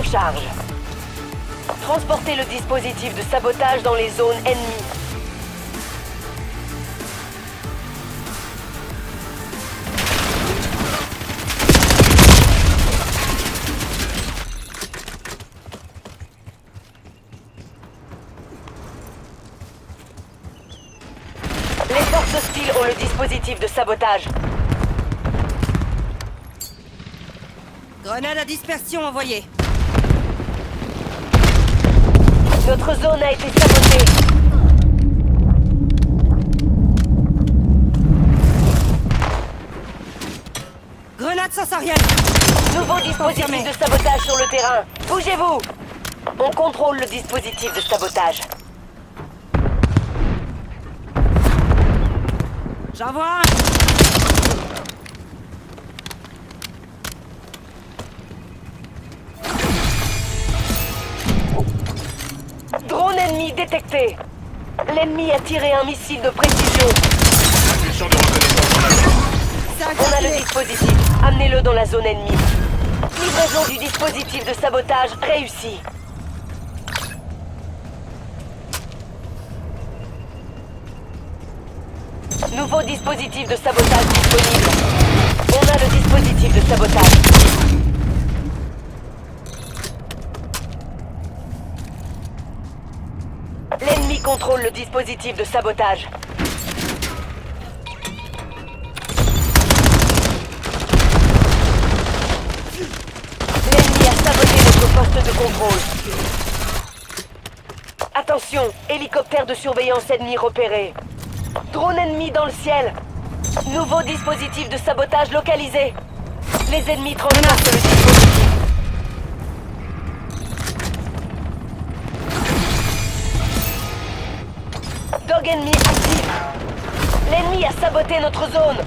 Surcharge. Transportez le dispositif de sabotage dans les zones ennemies. Les forces hostiles ont le dispositif de sabotage. Grenade à dispersion envoyée. Notre zone a été sabotée. Grenade sensorielle. Nouveau dispositif de sabotage sur le terrain. Bougez-vous! On contrôle le dispositif de sabotage. J'envoie un. Drone ennemi détecté. L'ennemi a tiré un missile de précision. Impulsion de reconnaissance en appel. On a le dispositif. Amenez-le dans la zone ennemie. Livraison du dispositif de sabotage réussie. Nouveau dispositif de sabotage disponible. On a le dispositif de sabotage. L'ennemi contrôle le dispositif de sabotage. L'ennemi a saboté notre poste de contrôle. Attention, hélicoptère de surveillance ennemi repéré. Drone ennemi dans le ciel. Nouveau dispositif de sabotage localisé. Les ennemis transportent le dispositif. Dog ennemi actif. L'ennemi a saboté notre zone.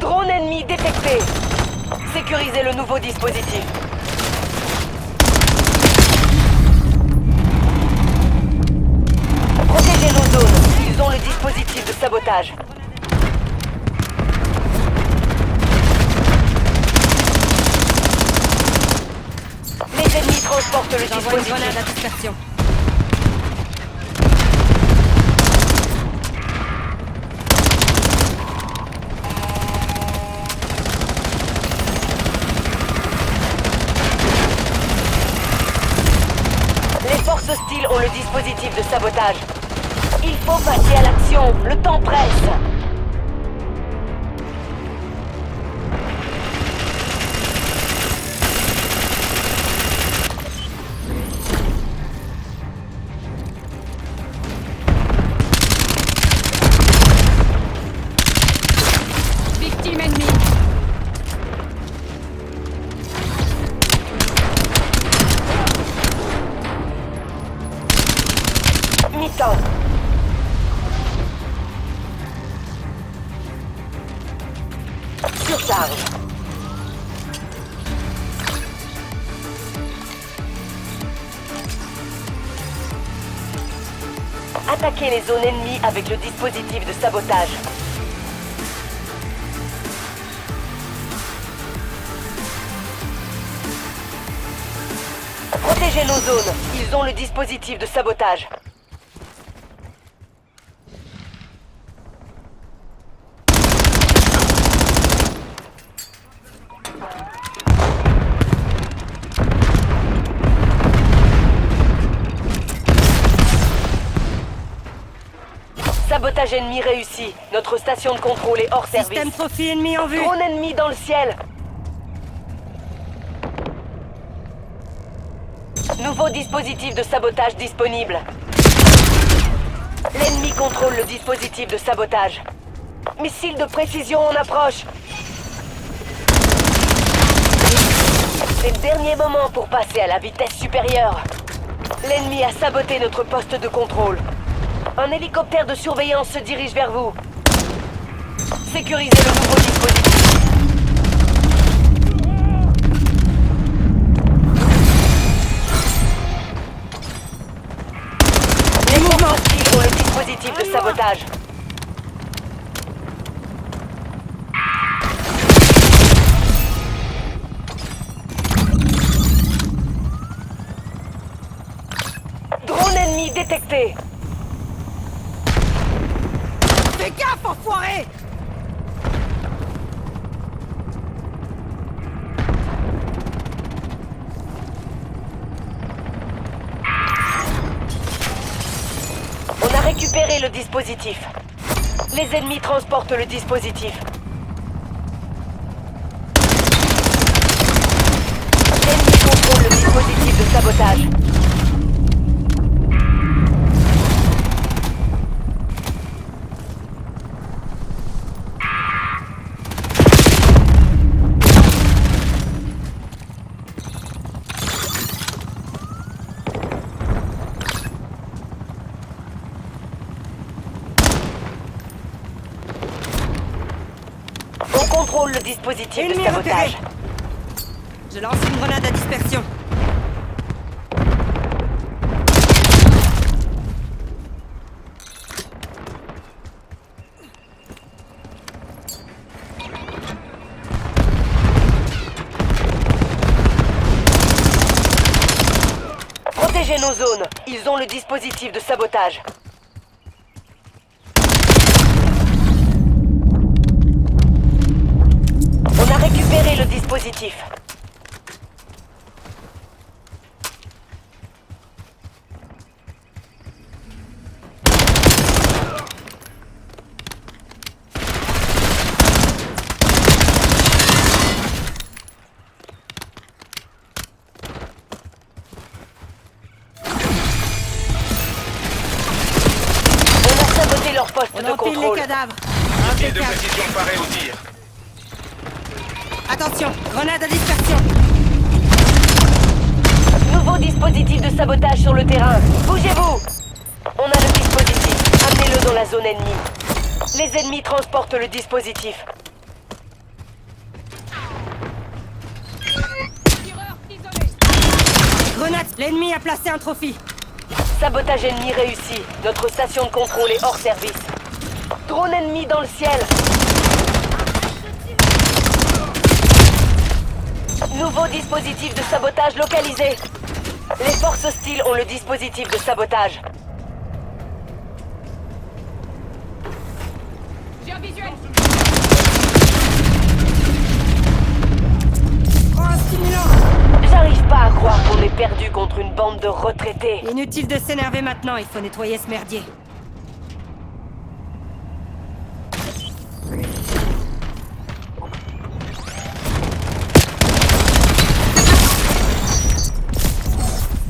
Drone ennemi détecté. Sécurisez le nouveau dispositif. Protégez nos zones. Ils ont le dispositif de sabotage. Les ennemis transportent le J'envoie une grenade dispositif. à dispersion. Les forces hostiles ont le dispositif de sabotage. Il faut passer à l'action. Le temps presse. Victime ennemie. Mi-temps. Surcharge. Attaquez les zones ennemies avec le dispositif de sabotage. Protégez nos zones. Ils ont le dispositif de sabotage. Sabotage ennemi réussi. Notre station de contrôle est hors service. Système trophy ennemi en vue. Drone ennemi dans le ciel. Nouveau dispositif de sabotage disponible. L'ennemi contrôle le dispositif de sabotage. Missile de précision en approche. C'est le dernier moment pour passer à la vitesse supérieure. L'ennemi a saboté notre poste de contrôle. Un hélicoptère de surveillance se dirige vers vous. Sécurisez le nouveau dispositif. Les forces hostiles ont le dispositif de sabotage. remonter. Fais gaffe, enfoiré! On a récupéré le dispositif. Les ennemis transportent le dispositif. L'ennemi contrôle le dispositif de sabotage. On contrôle le dispositif de Ennemi sabotage. repéré. Je lance une grenade à dispersion. Protégez nos zones. Ils ont le dispositif de sabotage. On a récupéré le dispositif. On a saboté leur poste On de empile les contrôle. cadavres. Missile de Impeccable. précision paré au tir. Attention, grenade à dispersion. Nouveau dispositif de sabotage sur le terrain. Bougez-vous! On a le dispositif. Amenez-le dans la zone ennemie. Les ennemis transportent le dispositif. Grenade. L'ennemi a placé un trophy. Sabotage ennemi réussi. Notre station de contrôle est hors service. Drone ennemi dans le ciel. Nouveau dispositif de sabotage localisé. Les forces hostiles ont le dispositif de sabotage. J'ai un visuel. Prends un stimulant. J'arrive pas à croire qu'on est perdu contre une bande de retraités. Inutile de s'énerver maintenant, il faut nettoyer ce merdier.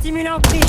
Stimulant pris.